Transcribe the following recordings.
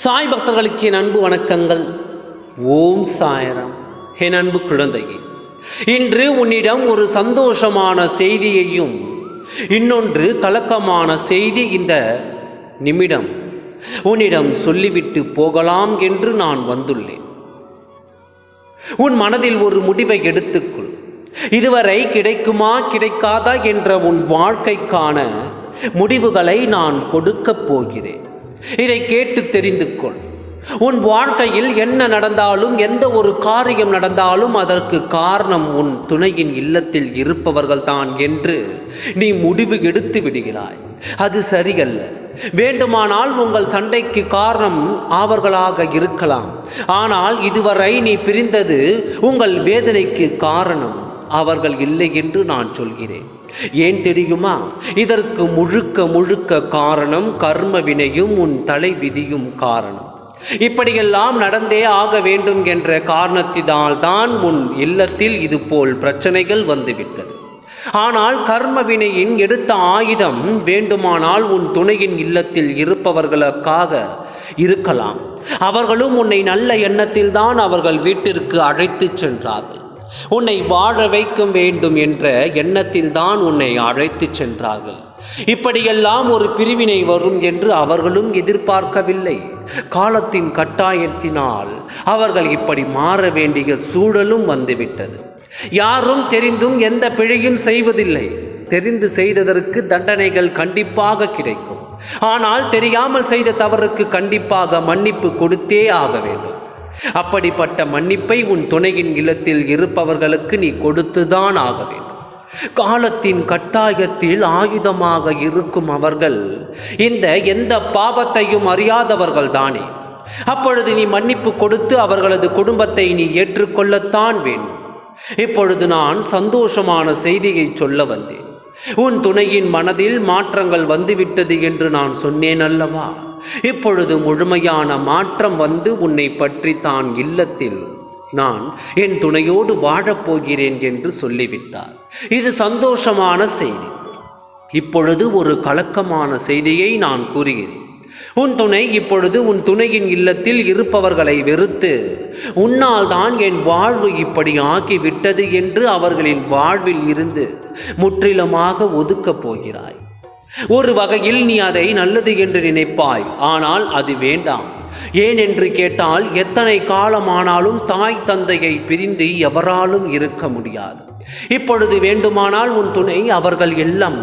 சாய் பக்தர்களுக்கு என் அன்பு வணக்கங்கள். ஓம் சாய்ராம். என் அன்பு குழந்தையே, இன்று உன்னிடம் ஒரு சந்தோஷமான செய்தியையும் இன்னொன்று கலக்கமான செய்தி இந்த நிமிடம் உன்னிடம் சொல்லிவிட்டு போகலாம் என்று நான் வந்துள்ளேன். உன் மனதில் ஒரு முடிவை எடுத்துக்கொள். இதுவரை கிடைக்குமா கிடைக்காதா என்ற உன் வாழ்க்கைக்கான முடிவுகளை நான் கொடுக்கப் போகிறேன். இதை கேட்டு தெரிந்து கொள். உன் வாழ்க்கையில் என்ன நடந்தாலும், எந்த ஒரு காரியம் நடந்தாலும் அதற்கு காரணம் உன் துணையின் இல்லத்தில் இருப்பவர்கள் தான் என்று நீ முடிவு எடுத்து விடுகிறாய். அது சரியல்ல. வேண்டுமானால் உங்கள் சண்டைக்கு காரணம் அவர்களாக இருக்கலாம். ஆனால் இதுவரை நீ பிரிந்தது உங்கள் வேதனைக்கு காரணம் அவர்கள் இல்லை என்று நான் சொல்கிறேன். ஏன் தெரியுமா? இதற்கு முழுக்க காரணம் கர்ம வினையும் உன் தலை விதியும் காரணம். இப்படியெல்லாம் நடந்தே ஆக வேண்டும் என்ற காரணத்தினால் தான் உன் இல்லத்தில் இதுபோல் பிரச்சனைகள் வந்துவிட்டது. ஆனால் கர்ம வினையின் எடுத்த ஆயுதம் வேண்டுமானால் உன் துணையின் இல்லத்தில் இருப்பவர்களுக்காக இருக்கலாம். அவர்களும் உன்னை நல்ல எண்ணத்தில் தான் அவர்கள் வீட்டிற்கு அழைத்து சென்றார்கள். உன்னை வாழ வைக்க வேண்டும் என்ற எண்ணத்தில் தான் உன்னை அழைத்து சென்றார்கள். இப்படியெல்லாம் ஒரு பிரிவினை வரும் என்று அவர்களும் எதிர்பார்க்கவில்லை. காலத்தின் கட்டாயத்தினால் அவர்கள் இப்படி மாற வேண்டிய சூழலும் வந்துவிட்டது. யாரும் தெரிந்தும் எந்த பிழையும் செய்வதில்லை. தெரிந்து செய்ததற்கு தண்டனைகள் கண்டிப்பாக கிடைக்கும். ஆனால் தெரியாமல் செய்த தவறுக்கு கண்டிப்பாக மன்னிப்பு கொடுத்தே ஆக வேண்டும். அப்படிப்பட்ட மன்னிப்பை உன் துணையின் இல்லத்தில் இருப்பவர்களுக்கு நீ கொடுத்துதான் ஆக வேண்டும். காலத்தின் கட்டாயத்தில் ஆயுதமாக இருக்கும் அவர்கள் எந்த பாவத்தையும் அறியாதவர்கள் தானே. அப்பொழுது நீ மன்னிப்பு கொடுத்து அவர்களது குடும்பத்தை நீ ஏற்றுக்கொள்ளத்தான் வேண்டும். இப்பொழுது நான் சந்தோஷமான செய்தியை சொல்ல வந்தேன். உன் துணையின் மனதில் மாற்றங்கள் வந்துவிட்டது என்று நான் சொன்னேன் அல்லவா? இப்பொழுது முழுமையான மாற்றம் வந்து உன்னை பற்றி தான் இல்லத்தில் நான் என் துணையோடு வாழப்போகிறேன் என்று சொல்லிவிட்டார். இது சந்தோஷமான செய்தி. இப்பொழுது ஒரு கலக்கமான செய்தியை நான் கூறுகிறேன். உன் துணை இப்பொழுது உன் துணையின் இல்லத்தில் இருப்பவர்களை வெறுத்து உன்னால் தான் என் வாழ்வு இப்படி ஆகிவிட்டது என்று அவர்களின் வாழ்வில் இருந்து முற்றிலுமாக ஒதுக்கப் போகிறாய். ஒரு வகையில் நீ அதை நல்லது என்று நினைப்பாய். ஆனால் அது வேண்டாம். ஏன் என்று கேட்டால், எத்தனை காலமானாலும் தாய் தந்தையை பிரிந்து எவராலும் இருக்க முடியாது. இப்பொழுது வேண்டுமானால் உன் துணை அவர்கள் எல்லாம்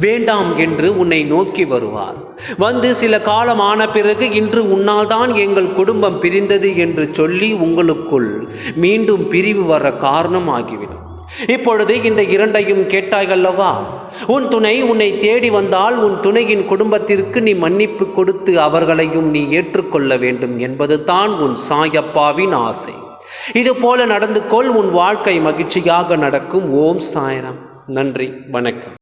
வேண்டாம் என்று உன்னை நோக்கி வருவார். வந்து சில காலமான பிறகு இன்று உன்னால் தான் எங்கள் குடும்பம் பிரிந்தது என்று சொல்லி உங்களுக்குள் மீண்டும் பிரிவு வர காரணம் ஆகிவிடும். இப்பொழுது இந்த இரண்டையும் கேட்டாய்கல்லவா? உன் துணை உன்னை தேடி வந்தால் உன் துணையின் குடும்பத்திற்கு நீ மன்னிப்பு கொடுத்து அவர்களையும் நீ ஏற்றுக்கொள்ள வேண்டும் என்பது தான் உன் சாயப்பாவின் ஆசை. இது போல நடந்து கொள். உன் வாழ்க்கை மகிழ்ச்சியாக நடக்கும். ஓம் சாய்ராம். நன்றி, வணக்கம்.